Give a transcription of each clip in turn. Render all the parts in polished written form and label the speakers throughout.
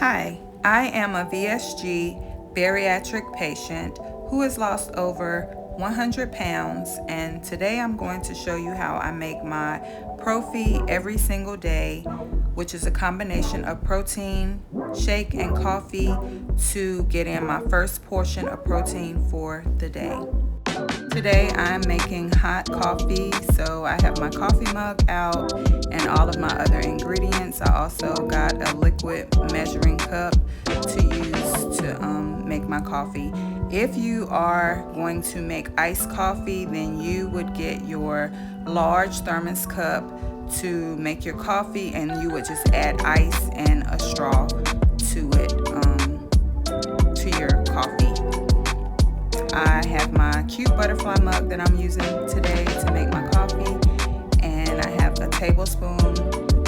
Speaker 1: Hi, I am a VSG bariatric patient who has lost over 100 pounds, and today I'm going to show you how I make my PROFEE every single day, which is a combination of protein, shake, and coffee to get in my first portion of protein for the day. Today I'm making hot coffee, so I have my coffee mug out and all of my other ingredients. I also got a liquid measuring cup to use to make my coffee. If you are going to make iced coffee, then you would get your large thermos cup to make your coffee, and you would just add ice and a straw to it, to your coffee. I have my cute butterfly mug that I'm using today to make my coffee, and I have a tablespoon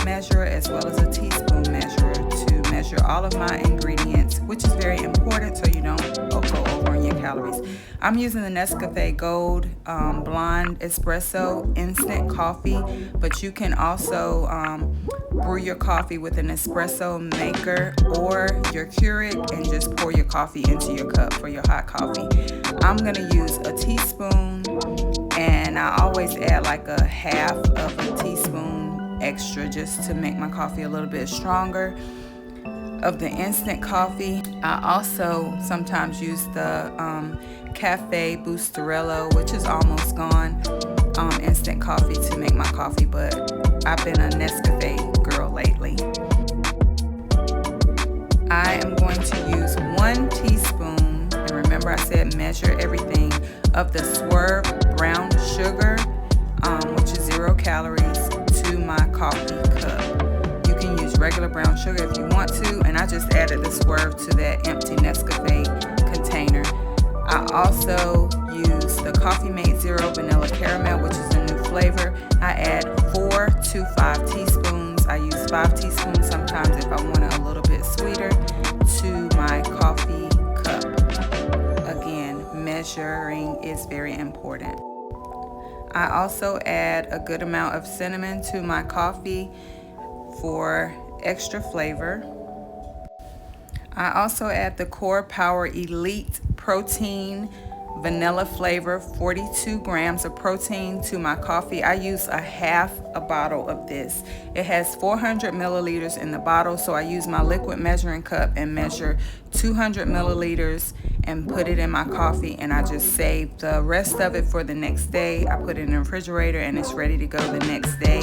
Speaker 1: measure as well as a teaspoon measure to measure all of my ingredients, which is very important so you don't go over on your calories. I'm using the Nescafe Gold Blonde Espresso instant coffee, but you can also brew your coffee with an espresso maker or your Keurig and just pour your coffee into your cup for your hot coffee. I'm going to use a teaspoon, and I always add like a half of a teaspoon extra just to make my coffee a little bit stronger of the instant coffee. I also sometimes use the Cafe Boosterello, which is almost gone, instant coffee to make my coffee, but I've been a Nescafe girl lately. I am going to use 1 teaspoon, and remember I said measure everything, of the Swerve brown sugar, which is 0 calories, to my coffee cup. You can use regular brown sugar if you want to, and I just added the Swerve to that empty Nescafe container. I also use the Coffee Mate Zero Vanilla Caramel, which is a new flavor. I add 4 to 5 teaspoons. I use 5 teaspoons sometimes if I want it a little bit sweeter, to my coffee cup. Again, measuring is very important. I also add a good amount of cinnamon to my coffee for extra flavor. I also add the Core Power Elite Protein Vanilla Flavor, 42 grams of protein to my coffee. I use a half a bottle of this. It has 400 milliliters in the bottle, so I use my liquid measuring cup and measure 200 milliliters and put it in my coffee, and I just save the rest of it for the next day. I put it in the refrigerator and it's ready to go the next day,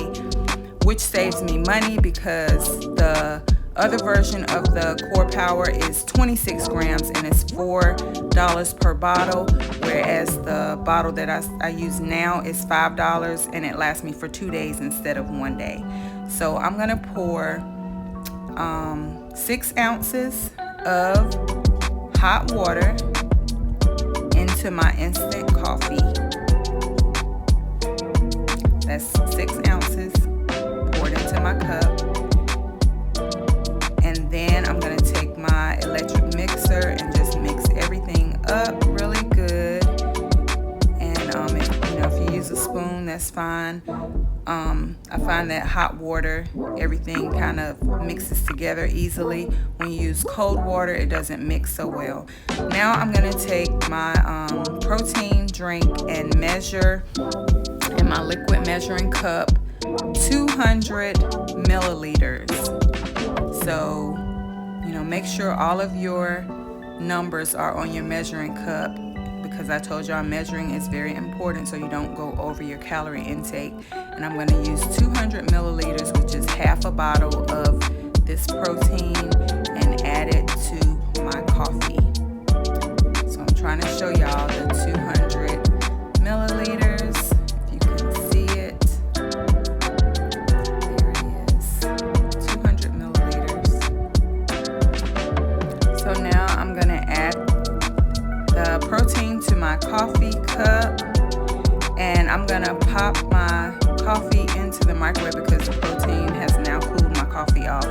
Speaker 1: which saves me money because the other version of the Core Power is 26 grams and it's $4 per bottle, whereas the bottle that I use now is $5 and it lasts me for 2 days instead of 1 day. So I'm gonna pour 6 ounces of hot water into my instant coffee. That's 6 ounces poured into my cup. And then I'm going to take my electric mixer and just mix everything up really good. And if you use a spoon, that's fine. I find that hot water, everything kind of mixes together easily. When you use cold water, it doesn't mix so well. Now I'm going to take my protein drink and measure in my liquid measuring cup 200 milliliters. So, make sure all of your numbers are on your measuring cup, because I told y'all measuring is very important so you don't go over your calorie intake. And I'm going to use 200 milliliters, which is half a bottle of this protein, and add it to my coffee. So I'm trying to show y'all the 200 milliliters. If you can see it. There it is. 200 milliliters. So now I'm going to add the protein to my coffee cup, and I'm going to pop my coffee into the microwave because the protein has now cooled my coffee off.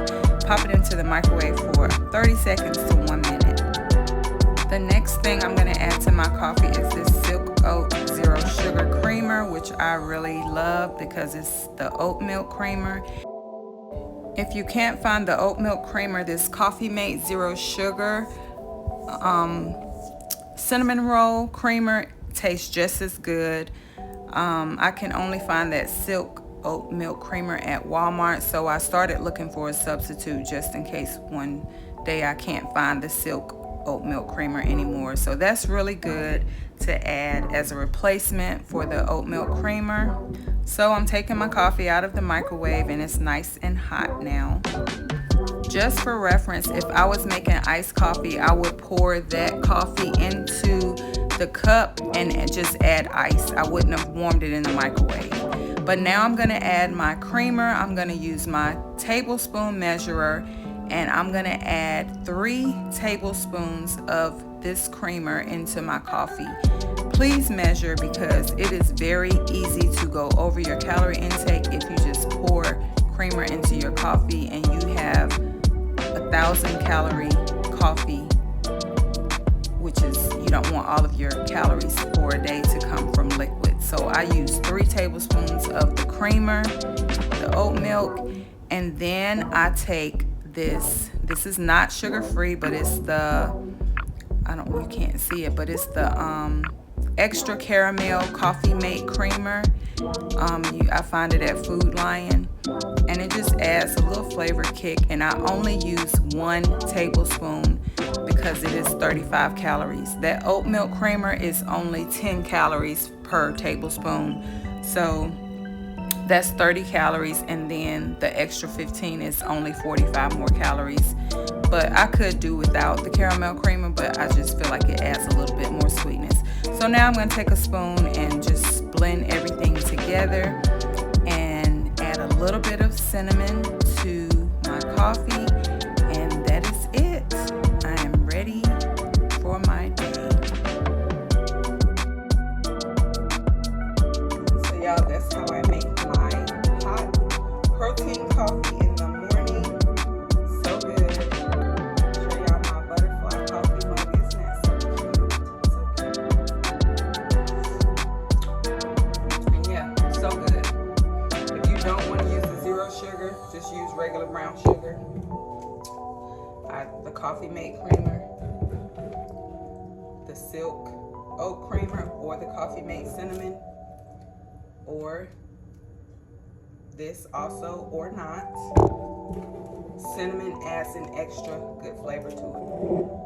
Speaker 1: Pop it into the microwave for 30 seconds to 1 minute. The next thing I'm going to add to my coffee is this Silk Oat Zero Sugar Creamer, which I really love because it's the oat milk creamer. If you can't find the oat milk creamer, this Coffee Mate Zero Sugar cinnamon roll creamer tastes just as good. I can only find that silk oat milk creamer at Walmart, so I started looking for a substitute just in case one day I can't find the silk oat milk creamer anymore. So that's really good to add as a replacement for the oat milk creamer. So I'm taking my coffee out of the microwave and it's nice and hot now. Just for reference, if I was making iced coffee, I would pour that coffee into the cup and just add ice. I wouldn't have warmed it in the microwave. But now I'm going to add my creamer. I'm going to use my tablespoon measurer and I'm going to add 3 tablespoons of this creamer into my coffee. Please measure because it is very easy to go over your calorie intake if you just pour creamer into your coffee and you have 1,000 calorie coffee, which is, you don't want all of your calories for a day to come from liquid. So I use 3 tablespoons of the creamer, the oat milk, and then I take this is not sugar free, but it's the, you can't see it, but it's the extra caramel Coffee Mate creamer. I find it at Food Lion, and it just adds a little flavor kick, and I only use 1 tablespoon because it is 35 calories. That oat milk creamer is only 10 calories per tablespoon, so that's 30 calories, and then the extra 15 is only 45 more calories. But I could do without the caramel creamer, but I just feel like it adds a little bit more sweetness. So now I'm going to take a spoon and just blend everything together and add a little bit of cinnamon to my coffee, and that is it. I am ready for my day. So y'all, that's how I make my hot protein coffee in the morning. So good. Show y'all my butterfly coffee mug. Isn't that so cute? So cute. And yeah, so good. If you don't want to use the zero sugar, just use regular brown sugar. The Coffee Mate creamer, the silk oat creamer, or the Coffee Mate cinnamon, or this also, or not. Cinnamon adds an extra good flavor to it.